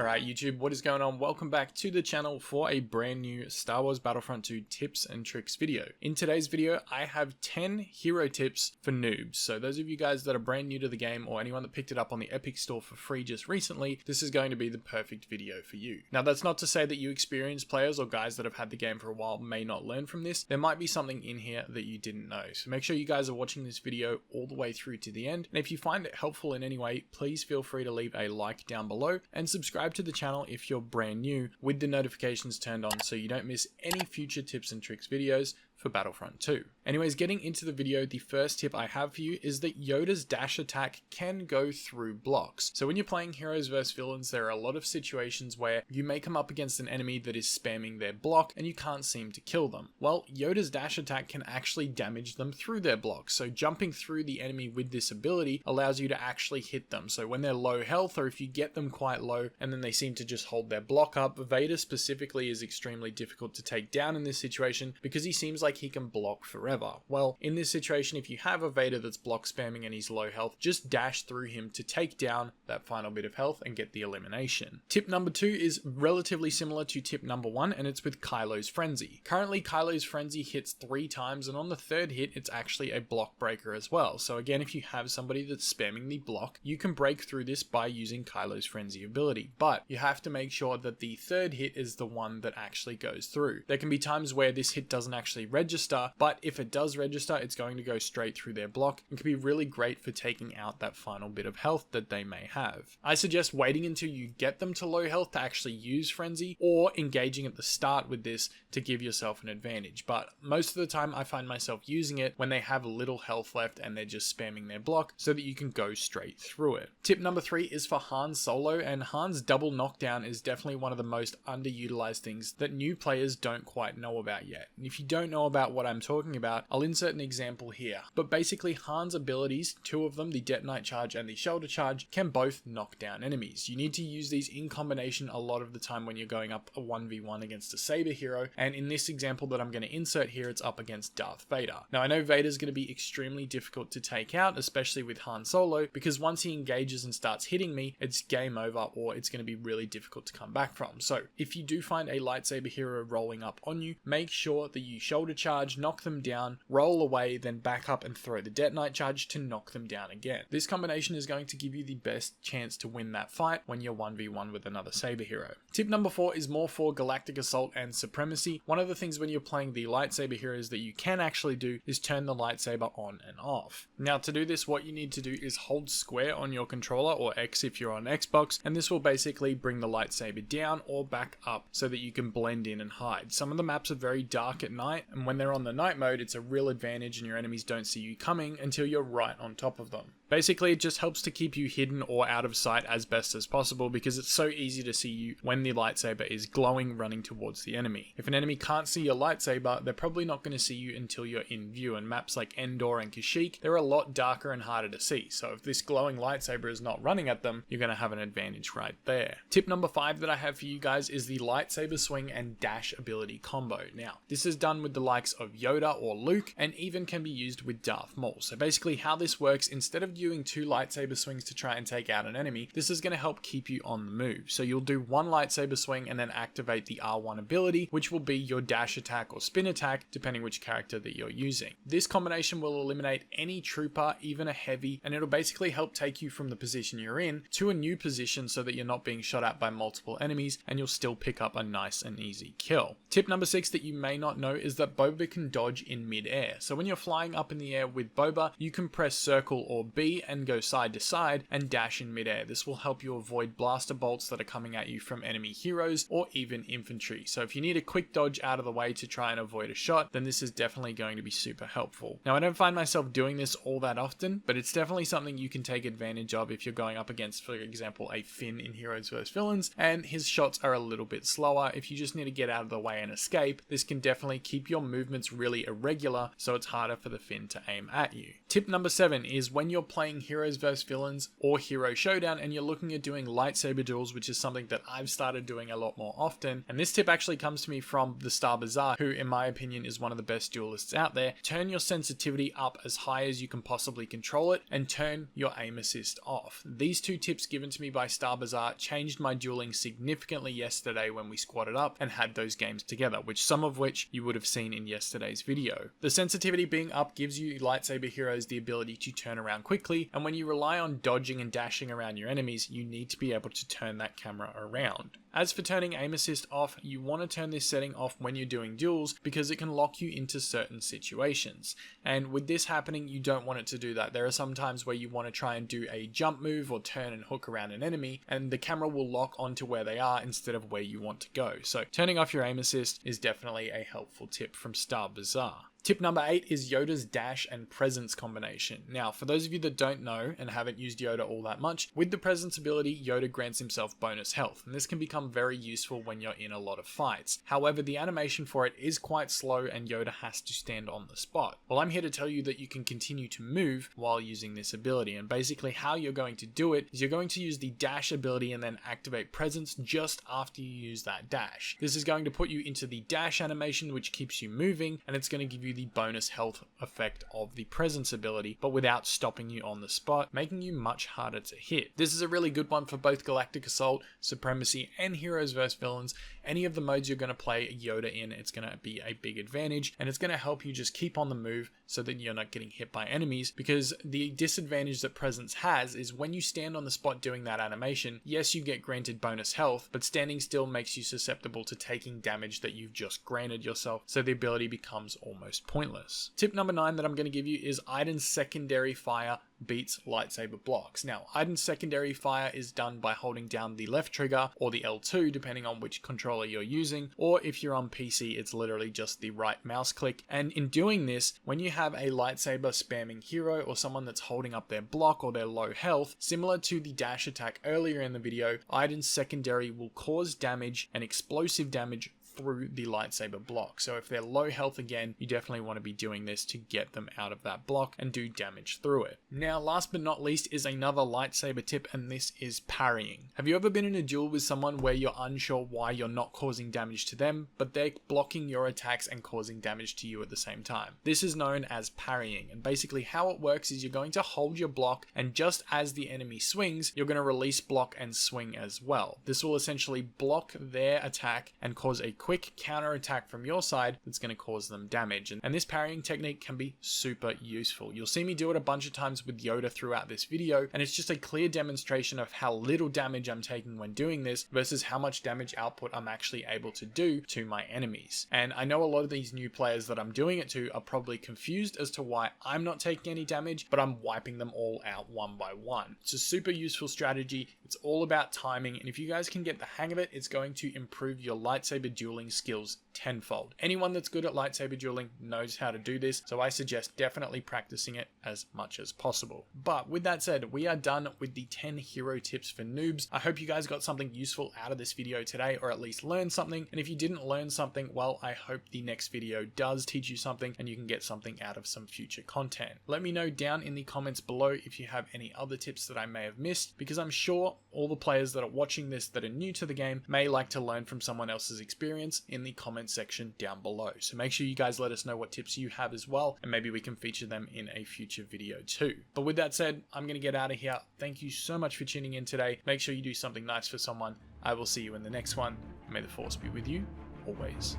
Alright YouTube, what is going on? Welcome back to the channel for a brand new Star Wars Battlefront 2 tips and tricks video. In today's video, I have 10 hero tips for noobs. So those of you guys that are brand new to the game or anyone that picked it up on the Epic Store for free just recently, this is going to be the perfect video for you. Now that's not to say that you experienced players or guys that have had the game for a while may not learn from this. There might be something in here that you didn't know. So make sure you guys are watching this video all the way through to the end. And if you find it helpful in any way, please feel free to leave a like down below and subscribe to the channel if you're brand new with the notifications turned on so you don't miss any future tips and tricks videos for Battlefront 2. Anyways, getting into the video, the first tip I have for you is that Yoda's dash attack can go through blocks. So when you're playing heroes versus villains, there are a lot of situations where you may come up against an enemy that is spamming their block and you can't seem to kill them. Well, Yoda's dash attack can actually damage them through their block. So jumping through the enemy with this ability allows you to actually hit them. So when they're low health, or if you get them quite low and then they seem to just hold their block up, Vader specifically is extremely difficult to take down in this situation because he seems like he can block forever. Well, in this situation, if you have a Vader that's block spamming and he's low health, just dash through him to take down that final bit of health and get the elimination. Tip number 2 is relatively similar to tip number 1, and it's with Kylo's Frenzy. Currently, Kylo's Frenzy hits 3 times, and on the third hit, it's actually a block breaker as well. So again, if you have somebody that's spamming the block, you can break through this by using Kylo's Frenzy ability, but you have to make sure that the third hit is the one that actually goes through. There can be times where this hit doesn't actually register, but if it does register, it's going to go straight through their block and can be really great for taking out that final bit of health that they may have. I suggest waiting until you get them to low health to actually use Frenzy, or engaging at the start with this to give yourself an advantage, but most of the time I find myself using it when they have little health left and they're just spamming their block so that you can go straight through it. Tip number 3 is for Han Solo, and Han's double knockdown is definitely one of the most underutilized things that new players don't quite know about yet. And if you don't know about what I'm talking about, I'll insert an example here. But basically, Han's abilities, 2 of them, the Detonite Charge and the Shoulder Charge, can both knock down enemies. You need to use these in combination a lot of the time when you're going up a 1v1 against a Saber hero, and in this example that I'm going to insert here, it's up against Darth Vader. Now I know Vader's going to be extremely difficult to take out, especially with Han Solo, because once he engages and starts hitting me, it's game over, or it's going to be really difficult to come back from. So if you do find a lightsaber hero rolling up on you, make sure that you Shoulder Charge, knock them down, roll away, then back up and throw the Detonite Charge to knock them down again. This combination is going to give you the best chance to win that fight when you're 1v1 with another Saber hero. Tip number 4 is more for Galactic Assault and Supremacy. One of the things when you're playing the lightsaber heroes that you can actually do is turn the lightsaber on and off. Now to do this, what you need to do is hold square on your controller, or X if you're on Xbox, and this will basically bring the lightsaber down or back up so that you can blend in and hide. Some of the maps are very dark at night, and when they're on the night mode, it's a real advantage and your enemies don't see you coming until you're right on top of them. Basically, it just helps to keep you hidden or out of sight as best as possible because it's so easy to see you when the lightsaber is glowing running towards the enemy. If an enemy can't see your lightsaber, they're probably not going to see you until you're in view, and maps like Endor and Kashyyyk, they're a lot darker and harder to see, so if this glowing lightsaber is not running at them, you're going to have an advantage right there. Tip number 5 that I have for you guys is the lightsaber swing and dash ability combo. Now, this is done with the likes of Yoda or Luke, and even can be used with Darth Maul. So basically how this works, instead of doing 2 lightsaber swings to try and take out an enemy, this is going to help keep you on the move. So you'll do 1 lightsaber swing and then activate the R1 ability, which will be your dash attack or spin attack, depending which character that you're using. This combination will eliminate any trooper, even a heavy, and it'll basically help take you from the position you're in to a new position so that you're not being shot at by multiple enemies and you'll still pick up a nice and easy kill. Tip number 6 that you may not know is that Boba can dodge in mid-air. So when you're flying up in the air with Boba, you can press circle or B and go side to side and dash in mid-air. This will help you avoid blaster bolts that are coming at you from enemy heroes or even infantry. So if you need a quick dodge out of the way to try and avoid a shot, then this is definitely going to be super helpful. Now I don't find myself doing this all that often, but it's definitely something you can take advantage of if you're going up against, for example, a Finn in Heroes vs Villains, and his shots are a little bit slower. If you just need to get out of the way and escape, this can definitely keep your movements really irregular, so it's harder for the Finn to aim at you. Tip number 7 is when you're playing Heroes vs Villains or Hero Showdown and you're looking at doing lightsaber duels, which is something that I've started doing a lot more often. And this tip actually comes to me from the Star Bazaar, who in my opinion is one of the best duelists out there. Turn your sensitivity up as high as you can possibly control it and turn your aim assist off. These two tips given to me by Star Bazaar changed my dueling significantly yesterday when we squatted up and had those games together, some of which you would have seen in yesterday's video. The sensitivity being up gives you lightsaber heroes the ability to turn around quickly, and when you rely on dodging and dashing around your enemies, you need to be able to turn that camera around. As for turning aim assist off, you want to turn this setting off when you're doing duels because it can lock you into certain situations. And with this happening, you don't want it to do that. There are some times where you want to try and do a jump move or turn and hook around an enemy, and the camera will lock onto where they are instead of where you want to go. So turning off your aim assist is definitely a helpful tip from Star Bazaar. Tip number 8 is Yoda's dash and presence combination. Now, for those of you that don't know and haven't used Yoda all that much, with the presence ability, Yoda grants himself bonus health, and this can become very useful when you're in a lot of fights. However, the animation for it is quite slow and Yoda has to stand on the spot. Well, I'm here to tell you that you can continue to move while using this ability, and basically how you're going to do it is you're going to use the dash ability and then activate presence just after you use that dash. This is going to put you into the dash animation, which keeps you moving, and it's going to give you the bonus health effect of the presence ability, but without stopping you on the spot, making you much harder to hit. This is a really good one for both Galactic Assault, Supremacy, and Heroes vs Villains. Any of the modes you're going to play Yoda in, it's going to be a big advantage, and it's going to help you just keep on the move so that you're not getting hit by enemies, because the disadvantage that presence has is when you stand on the spot doing that animation, yes, you get granted bonus health, but standing still makes you susceptible to taking damage that you've just granted yourself, so the ability becomes almost pointless. Tip number 9 that I'm going to give you is Iden's secondary fire beats lightsaber blocks. Now, Iden's secondary fire is done by holding down the left trigger or the L2 depending on which controller you're using, or if you're on PC it's literally just the right mouse click. And in doing this, when you have a lightsaber spamming hero or someone that's holding up their block or their low health, similar to the dash attack earlier in the video, Iden's secondary will cause damage and explosive damage through the lightsaber block. So if they're low health again, you definitely want to be doing this to get them out of that block and do damage through it. Now, last but not least is another lightsaber tip, and this is parrying. Have you ever been in a duel with someone where you're unsure why you're not causing damage to them, but they're blocking your attacks and causing damage to you at the same time? This is known as parrying, and basically how it works is you're going to hold your block, and just as the enemy swings, you're going to release block and swing as well. This will essentially block their attack and cause a quick counter attack from your side that's going to cause them damage. And this parrying technique can be super useful. You'll see me do it a bunch of times with Yoda throughout this video, and it's just a clear demonstration of how little damage I'm taking when doing this versus how much damage output I'm actually able to do to my enemies. And I know a lot of these new players that I'm doing it to are probably confused as to why I'm not taking any damage, but I'm wiping them all out one by one. It's a super useful strategy. It's all about timing, and if you guys can get the hang of it, it's going to improve your lightsaber dueling skills tenfold. Anyone that's good at lightsaber dueling knows how to do this, so I suggest definitely practicing it as much as possible. But with that said, we are done with the 10 hero tips for noobs. I hope you guys got something useful out of this video today, or at least learned something. And if you didn't learn something, well, I hope the next video does teach you something and you can get something out of some future content. Let me know down in the comments below if you have any other tips that I may have missed, because I'm sure all the players that are watching this that are new to the game may like to learn from someone else's experience in the comment section down below. So make sure you guys let us know what tips you have as well, and maybe we can feature them in a future video too. But with that said, I'm going to get out of here. Thank you so much for tuning in today. Make sure you do something nice for someone. I will see you in the next one. May the force be with you always.